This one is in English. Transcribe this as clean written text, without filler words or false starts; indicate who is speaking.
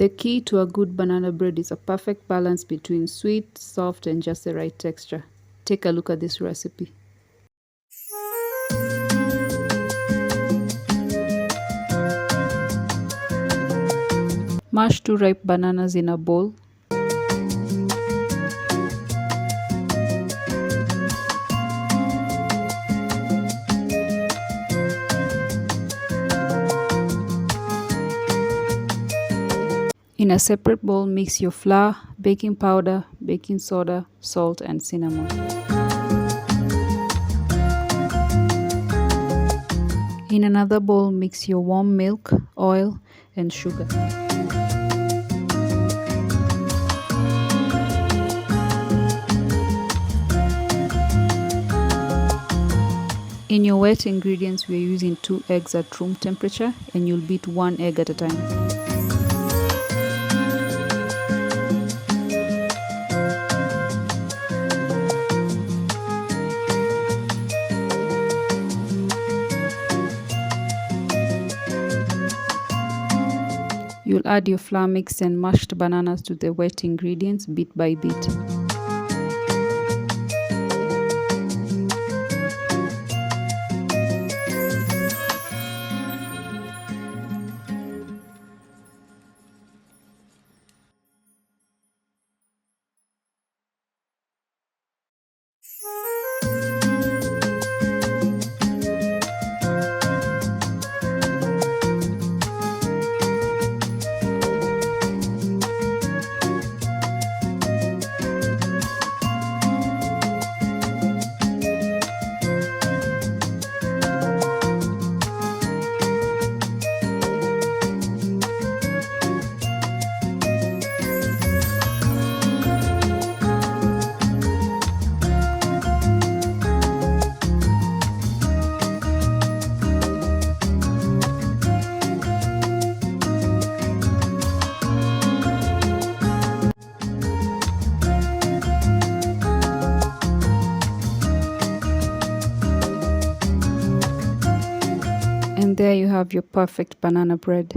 Speaker 1: The key to a good banana bread is a perfect balance between sweet, soft, and just the right texture. Take a look at this recipe. Mash 2 ripe bananas in a bowl. In a separate bowl, mix your flour, baking powder, baking soda, salt, and cinnamon. In another bowl, mix your warm milk, oil, and sugar. In your wet ingredients, we are using 2 eggs at room temperature, and you'll beat 1 egg at a time. You'll add your flour mix and mashed bananas to the wet ingredients bit by bit. And there you have your perfect banana bread.